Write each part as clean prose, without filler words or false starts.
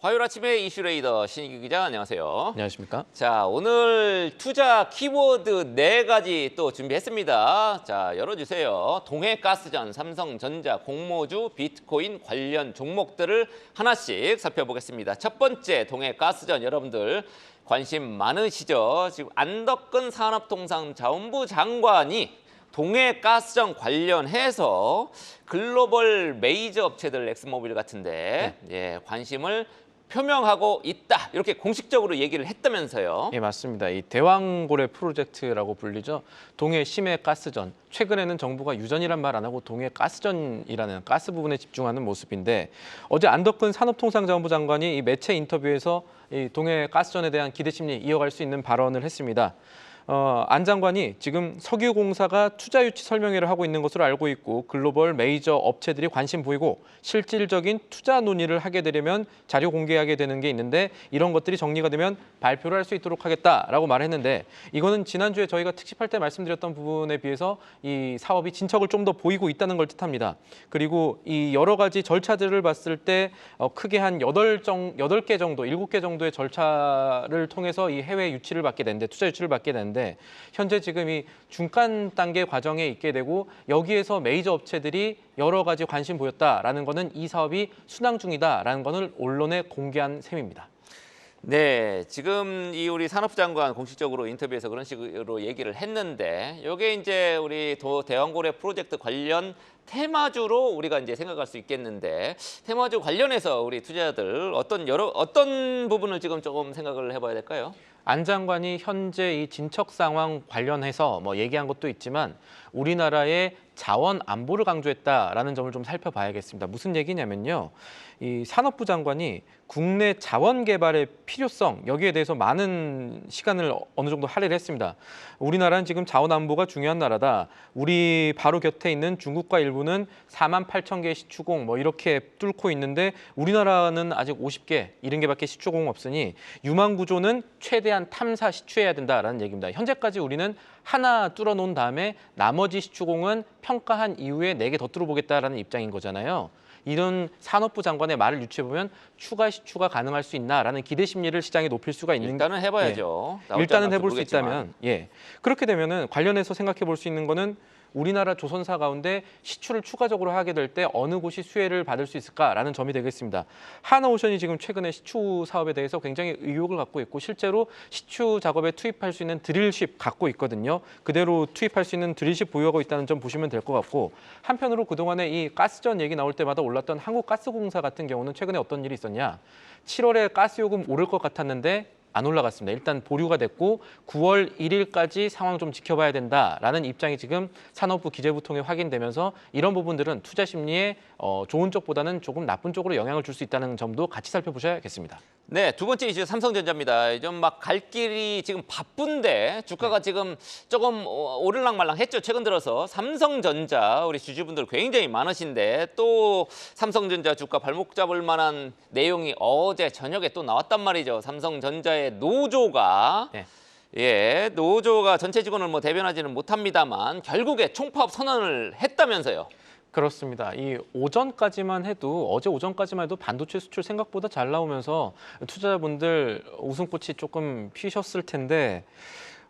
화요일 아침에 이슈레이더 신익규 기자 안녕하세요. 안녕하십니까? 자, 오늘 투자 키워드 4가지 또 준비했습니다. 자, 열어주세요. 동해가스전, 삼성전자, 공모주, 비트코인 관련 종목들을 하나씩 살펴보겠습니다. 첫 번째 동해가스전 여러분들 관심 많으시죠? 지금 안덕근 산업통상자원부 장관이 동해가스전 관련해서 글로벌 메이저 업체들 엑스모빌 같은데 관심을 표명하고 있다. 이렇게 공식적으로 얘기를 했다면서요. 예, 맞습니다. 이 대왕고래 프로젝트라고 불리죠. 동해 심해 가스전. 최근에는 정부가 유전이란 말 안 하고 동해 가스전이라는 가스 부분에 집중하는 모습인데 어제 안덕근 산업통상자원부 장관이 이 매체 인터뷰에서 이 동해 가스전에 대한 기대 심리 이어갈 수 있는 발언을 했습니다. 안 장관이 지금 석유공사가 투자 유치 설명회를 하고 있는 것으로 알고 있고 글로벌 메이저 업체들이 관심 보이고 실질적인 투자 논의를 하게 되려면 자료 공개하게 되는 게 있는데 이런 것들이 정리가 되면 발표를 할 수 있도록 하겠다라고 말했는데 이거는 지난주에 저희가 특집할 때 말씀드렸던 부분에 비해서 이 사업이 진척을 좀 더 보이고 있다는 걸 뜻합니다. 그리고 이 여러 가지 절차들을 봤을 때 크게 한 8개 정도, 7개 정도의 절차를 통해서 이 해외 유치를 받게 되는데 투자 유치를 받게 되는데 현재 지금 이 중간 단계 과정에 있게 되고 여기에서 메이저 업체들이 여러 가지 관심 보였다라는 거는 이 사업이 순항 중이다라는 것을 언론에 공개한 셈입니다. 네, 지금 이 우리 산업부 장관 공식적으로 인터뷰에서 그런 식으로 얘기를 했는데 이게 이제 우리 대왕고래 프로젝트 관련 테마주로 우리가 이제 생각할 수 있겠는데 테마주 관련해서 우리 투자자들 어떤 부분을 지금 조금 생각을 해봐야 될까요? 안 장관이 현재 이 진척 상황 관련해서 얘기한 것도 있지만 우리나라의 자원 안보를 강조했다라는 점을 좀 살펴봐야겠습니다. 무슨 얘기냐면요. 이 산업부 장관이 국내 자원 개발의 필요성 여기에 대해서 많은 시간을 어느 정도 할애를 했습니다. 우리나라는 지금 자원 안보가 중요한 나라다. 우리 바로 곁에 있는 중국과 일본은 48,000개의 시추공 이렇게 뚫고 있는데 우리나라는 아직 50개, 70개밖에 시추공 없으니 유망 구조는 최대한 탐사 시추해야 된다라는 얘기입니다. 현재까지 우리는 하나 뚫어놓은 다음에 나머지 시추공은 평가한 이후에 4개 더 뚫어보겠다라는 입장인 거잖아요. 이런 산업부 장관의 말을 유추해보면 추가 시추가 가능할 수 있나라는 기대 심리를 시장에 높일 수가 있는 일단은 해봐야죠. 일단은 해볼 수 있다면 그렇게 되면은 관련해서 생각해 볼 수 있는 거는 우리나라 조선사 가운데 시추를 추가적으로 하게 될 때 어느 곳이 수혜를 받을 수 있을까라는 점이 되겠습니다. 하나오션이 지금 최근에 시추 사업에 대해서 굉장히 의욕을 갖고 있고 실제로 시추 작업에 투입할 수 있는 드릴십 갖고 있거든요. 그대로 투입할 수 있는 드릴십 보유하고 있다는 점 보시면 될 것 같고 한편으로 그동안에 이 가스전 얘기 나올 때마다 올랐던 한국가스공사 같은 경우는 최근에 어떤 일이 있었냐. 7월에 가스요금 오를 것 같았는데 안 올라갔습니다. 일단 보류가 됐고 9월 1일까지 상황 좀 지켜봐야 된다라는 입장이 지금 산업부 기재부 통해 확인되면서 이런 부분들은 투자 심리에 좋은 쪽보다는 조금 나쁜 쪽으로 영향을 줄 수 있다는 점도 같이 살펴보셔야겠습니다. 네, 두 번째 이슈 삼성전자입니다. 좀 막 갈 길이 지금 바쁜데 주가가 지금 조금 오를락말락했죠. 최근 들어서 삼성전자 우리 주주분들 굉장히 많으신데 또 삼성전자 주가 발목 잡을 만한 내용이 어제 저녁에 또 나왔단 말이죠. 삼성전자의 노조가 노조가 전체 직원을 대변하지는 못합니다만 결국에 총파업 선언을 했다면서요. 그렇습니다. 이 오전까지만 해도 어제 오전까지만 해도 반도체 수출 생각보다 잘 나오면서 투자자분들 웃음꽃이 조금 피셨을 텐데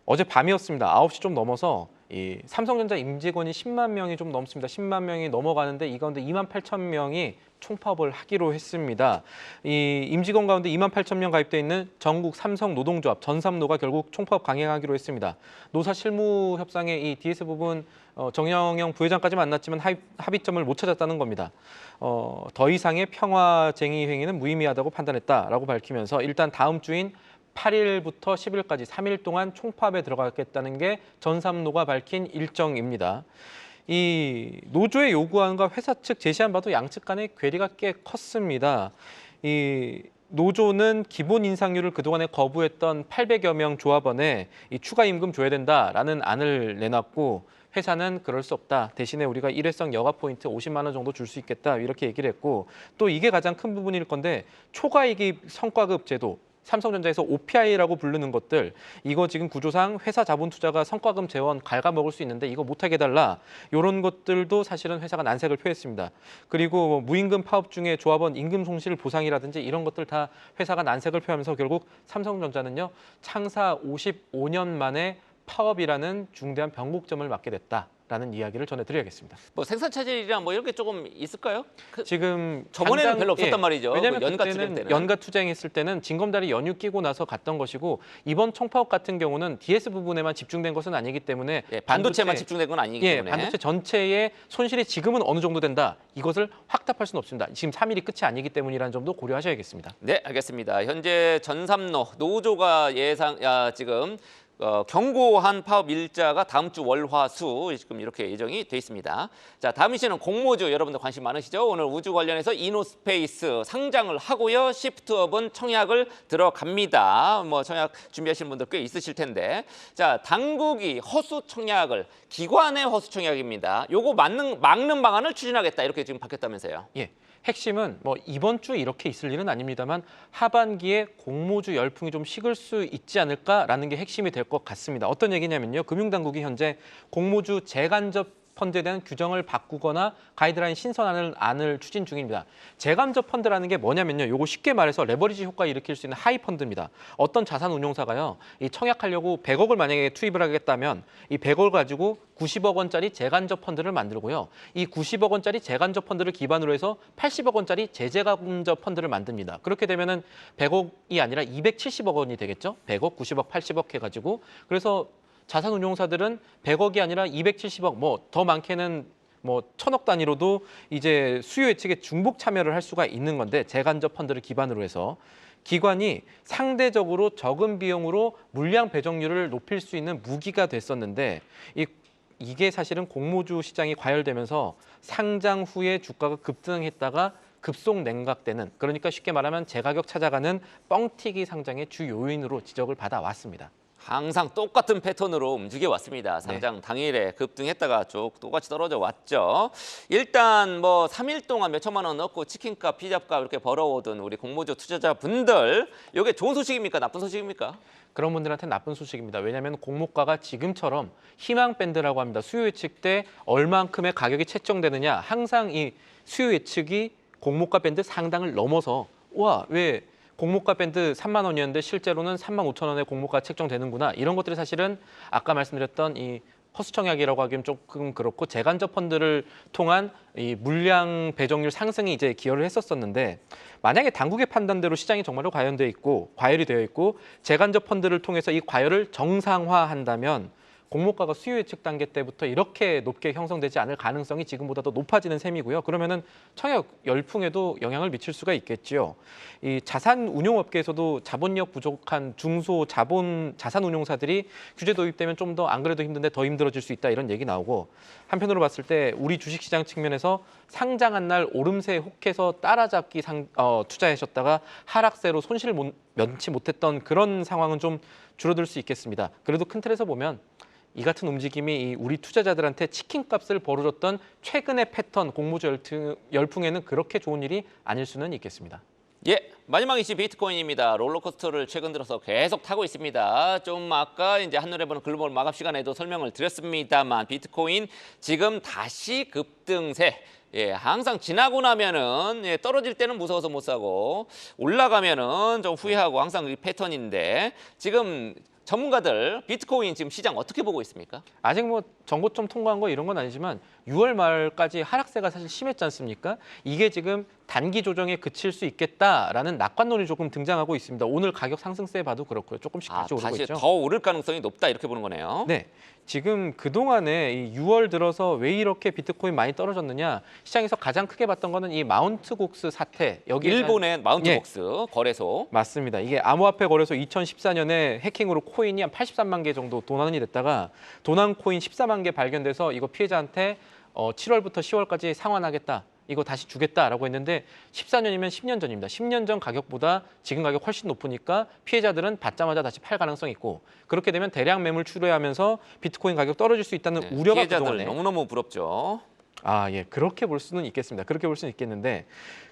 어제 밤이었습니다. 9시 좀 넘어서 이 삼성전자 임직원이 10만 명이 좀 넘습니다. 10만 명이 넘어가는데 이 가운데 28,000명이 총파업을 하기로 했습니다. 이 임직원 가운데 28,000명 가입돼 있는 전국 삼성 노동조합 전삼노가 결국 총파업 강행하기로 했습니다. 노사 실무 협상의 이 DS 부분 정영영 부회장까지 만났지만 합의점을 못 찾았다는 겁니다. 더 이상의 평화쟁의 행위는 무의미하다고 판단했다라고 밝히면서 일단 다음 주인 8일부터 10일까지 3일 동안 총파업에 들어가겠다는 게 전삼노가 밝힌 일정입니다. 이 노조의 요구안과 회사 측 제시안 바도 양측 간의 괴리가 꽤 컸습니다. 이 노조는 기본 인상률을 그동안에 거부했던 800여 명 조합원에 이 추가 임금 줘야 된다라는 안을 내놨고 회사는 그럴 수 없다. 대신에 우리가 일회성 여가 포인트 50만 원 정도 줄 수 있겠다. 이렇게 얘기를 했고 또 이게 가장 큰 부분일 건데 초과이익 성과급 제도 삼성전자에서 OPI라고 부르는 것들 이거 지금 구조상 회사 자본 투자가 성과금 재원 갉아먹을 수 있는데 이거 못하게 해달라 이런 것들도 사실은 회사가 난색을 표했습니다. 그리고 뭐 무임금 파업 중에 조합원 임금 손실 보상이라든지 이런 것들 다 회사가 난색을 표하면서 결국 삼성전자는요 창사 55년 만에 파업이라는 중대한 변곡점을 맞게 됐다라는 이야기를 전해드려야겠습니다. 뭐 생산 차질이랑 뭐 이런 게 조금 있을까요? 지금 저번에는 별로 없었단 말이죠. 왜냐하면 그 연가 그때는 투쟁 때는. 연가 투쟁했을 때는 징검다리 연휴 끼고 나서 갔던 것이고 이번 총파업 같은 경우는 DS 부분에만 집중된 것은 아니기 때문에 예, 반도체만 집중된 건 아니기 때문에. 반도체 전체의 손실의 지금은 어느 정도 된다. 이것을 확답할 수는 없습니다. 지금 3일이 끝이 아니기 때문이라는 점도 고려하셔야겠습니다. 네, 알겠습니다. 현재 전삼노 노조가 지금 경고한 파업 일자가 다음 주 월화수 지금 이렇게 예정이 돼 있습니다. 자, 다음 이슈는 공모주 여러분들 관심 많으시죠? 오늘 우주 관련해서 이노스페이스 상장을 하고요. 시프트업은 청약을 들어갑니다. 뭐 청약 준비하시는 분들 꽤 있으실 텐데. 자, 당국이 허수 청약을 기관의 허수 청약입니다. 요거 막는 방안을 추진하겠다. 이렇게 지금 바뀌었다면서요. 예. 핵심은 뭐 이번 주 이렇게 있을 일은 아닙니다만 하반기에 공모주 열풍이 좀 식을 수 있지 않을까라는 게 핵심이 될 것 같습니다. 어떤 얘기냐면요. 금융당국이 현재 공모주 재간접 펀드에 대한 규정을 바꾸거나 가이드라인 신선안을 추진 중입니다. 재간접 펀드라는 게 뭐냐면요. 요거 쉽게 말해서 레버리지 효과 일으킬 수 있는 하이 펀드입니다. 어떤 자산 운용사가요. 이 청약하려고 100억을 만약에 투입을 하겠다면 이 100억을 가지고 90억 원짜리 재간접 펀드를 만들고요. 이 90억 원짜리 재간접 펀드를 기반으로 해서 80억 원짜리 재간접 펀드를 만듭니다. 그렇게 되면은 100억이 아니라 270억 원이 되겠죠. 100억, 90억, 80억 해가지고 그래서 자산운용사들은 100억이 아니라 270억, 뭐 더 많게는 뭐 1000억 단위로도 이제 수요 예측에 중복 참여를 할 수가 있는 건데 재간접 펀드를 기반으로 해서 기관이 상대적으로 적은 비용으로 물량 배정률을 높일 수 있는 무기가 됐었는데 이게 사실은 공모주 시장이 과열되면서 상장 후에 주가가 급등했다가 급속 냉각되는 그러니까 쉽게 말하면 제가격 찾아가는 뻥튀기 상장의 주 요인으로 지적을 받아왔습니다. 항상 똑같은 패턴으로 움직여 왔습니다. 상장 당일에 급등했다가 쭉 똑같이 떨어져 왔죠. 일단 뭐 3일 동안 몇 천만 원 넣고 치킨값, 피자값 이렇게 벌어오던 우리 공모주 투자자분들 이게 좋은 소식입니까? 나쁜 소식입니까? 그런 분들한테 나쁜 소식입니다. 왜냐하면 공모가가 지금처럼 희망 밴드라고 합니다. 수요 예측 때 얼만큼의 가격이 책정되느냐 항상 이 수요 예측이 공모가 밴드 상당을 넘어서 왜 공모가 밴드 3만 원이었는데 실제로는 3만 5천 원의 공모가 책정되는구나. 이런 것들이 사실은 아까 말씀드렸던 이 허수청약이라고 하기엔 조금 그렇고 재간접 펀드를 통한 이 물량 배정률 상승이 이제 기여를 했었었는데 만약에 당국의 판단대로 시장이 정말로 과열이 되어 있고 재간접 펀드를 통해서 이 과열을 정상화한다면 공모가가 수요 예측 단계 때부터 이렇게 높게 형성되지 않을 가능성이 지금보다 더 높아지는 셈이고요. 그러면은 청약 열풍에도 영향을 미칠 수가 있겠지요. 이 자산 운용업계에서도 자본력 부족한 중소 자산 운용사들이 규제 도입되면 좀 더 안 그래도 힘든데 더 힘들어질 수 있다 이런 얘기 나오고 한편으로 봤을 때 우리 주식시장 측면에서 상장한 날 오름세 혹해서 따라잡기 투자하셨다가 하락세로 손실을 면치 못했던 그런 상황은 좀 줄어들 수 있겠습니다. 그래도 큰 틀에서 보면 이 같은 움직임이 우리 투자자들한테 치킨값을 벌어줬던 최근의 패턴 공모주 열풍에는 그렇게 좋은 일이 아닐 수는 있겠습니다. 예, 마지막 이슈 비트코인입니다. 롤러코스터를 최근 들어서 계속 타고 있습니다. 좀 아까 이제 한눈에 보는 글로벌 마감 시간에도 설명을 드렸습니다만 비트코인 지금 다시 급등세. 예, 항상 지나고 나면은 떨어질 때는 무서워서 못 사고 올라가면은 좀 후회하고 항상 이 패턴인데 지금 전문가들 비트코인 지금 시장 어떻게 보고 있습니까? 아직 뭐 정고점 통과한 거 이런 건 아니지만 6월 말까지 하락세가 사실 심했지 않습니까? 이게 지금 단기 조정에 그칠 수 있겠다라는 낙관론이 조금 등장하고 있습니다. 오늘 가격 상승세 봐도 그렇고요. 조금씩 다시 오르고 다시 있죠. 더 오를 가능성이 높다 이렇게 보는 거네요. 네. 지금 그동안에 이 6월 들어서 왜 이렇게 비트코인 많이 떨어졌느냐 시장에서 가장 크게 봤던 거는 이 마운트 곡스 사태 일본의 마운트 곡스 거래소 맞습니다. 이게 암호화폐 거래소 2014년에 해킹으로 코인이 한 83만 개 정도 도난이 됐다가 도난 코인 14만 개 발견돼서 이거 피해자한테 7월부터 10월까지 상환하겠다. 이거 다시 주겠다라고 했는데 14년이면 10년 전입니다. 10년 전 가격보다 지금 가격 훨씬 높으니까 피해자들은 받자마자 다시 팔 가능성이 있고 그렇게 되면 대량 매물 출회하면서 비트코인 가격 떨어질 수 있다는 우려가 피해자들 그동안에 너무너무 부럽죠. 예, 그렇게 볼 수는 있겠습니다. 그렇게 볼 수는 있겠는데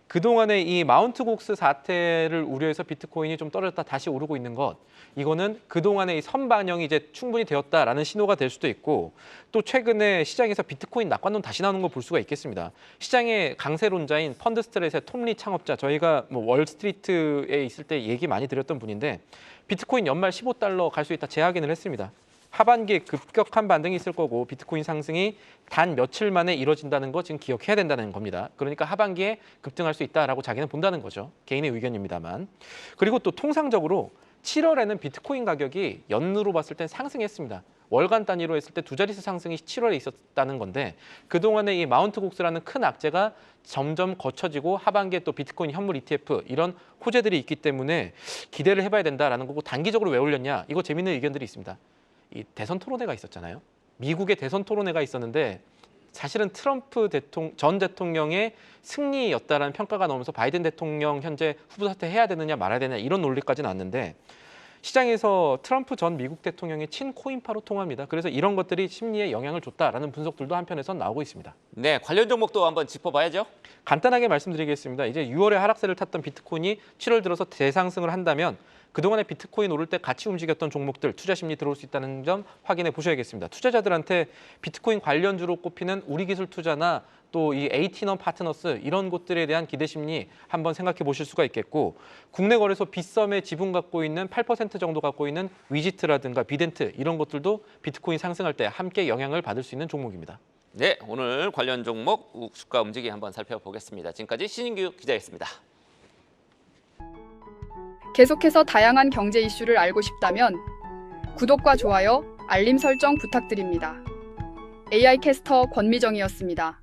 그동안의 이 마운트 곡스 사태를 우려해서 비트코인이 좀 떨어졌다 다시 오르고 있는 것, 이거는 그동안의 이 선반영이 이제 충분히 되었다라는 신호가 될 수도 있고, 또 최근에 시장에서 비트코인 낙관론 다시 나오는 걸 볼 수가 있겠습니다. 시장의 강세론자인 펀드스트레이트의 톰리 창업자, 저희가 뭐 월스트리트에 있을 때 얘기 많이 드렸던 분인데 비트코인 연말 15달러 갈 수 있다 재확인을 했습니다. 하반기에 급격한 반등이 있을 거고 비트코인 상승이 단 며칠 만에 이뤄진다는 거 지금 기억해야 된다는 겁니다. 그러니까 하반기에 급등할 수 있다라고 자기는 본다는 거죠. 개인의 의견입니다만. 그리고 또 통상적으로 7월에는 비트코인 가격이 연으로 봤을 땐 상승했습니다. 월간 단위로 했을 때 두 자릿수 상승이 7월에 있었다는 건데 그동안의 이 마운트 곡스라는 큰 악재가 점점 거쳐지고 하반기에 또 비트코인 현물 ETF 이런 호재들이 있기 때문에 기대를 해봐야 된다라는 거고, 단기적으로 왜 올렸냐? 이거 재밌는 의견들이 있습니다. 이 대선 토론회가 있었잖아요. 미국의 대선 토론회가 있었는데 사실은 트럼프 전 대통령의 승리였다라는 평가가 나오면서 바이든 대통령 현재 후보 사퇴해야 되느냐 말아야 되느냐 이런 논리까지는 왔는데 시장에서 트럼프 전 미국 대통령의 친코인파로 통합니다. 그래서 이런 것들이 심리에 영향을 줬다라는 분석들도 한편에선 나오고 있습니다. 네, 관련 종목도 한번 짚어봐야죠. 간단하게 말씀드리겠습니다. 이제 6월에 하락세를 탔던 비트코인이 7월 들어서 대상승을 한다면 그동안에 비트코인 오를 때 같이 움직였던 종목들 투자 심리 들어올 수 있다는 점 확인해 보셔야겠습니다. 투자자들한테 비트코인 관련주로 꼽히는 우리기술투자나 또 이 에이티넘 파트너스 이런 곳들에 대한 기대 심리 한번 생각해 보실 수가 있겠고, 국내 거래소 빗썸의 지분 갖고 있는 8% 정도 갖고 있는 위지트라든가 비덴트 이런 것들도 비트코인 상승할 때 함께 영향을 받을 수 있는 종목입니다. 네, 오늘 관련 종목 주가 움직임 한번 살펴보겠습니다. 지금까지 신인규 기자였습니다. 계속해서 다양한 경제 이슈를 알고 싶다면 구독과 좋아요, 알림 설정 부탁드립니다. AI 캐스터 권미정이었습니다.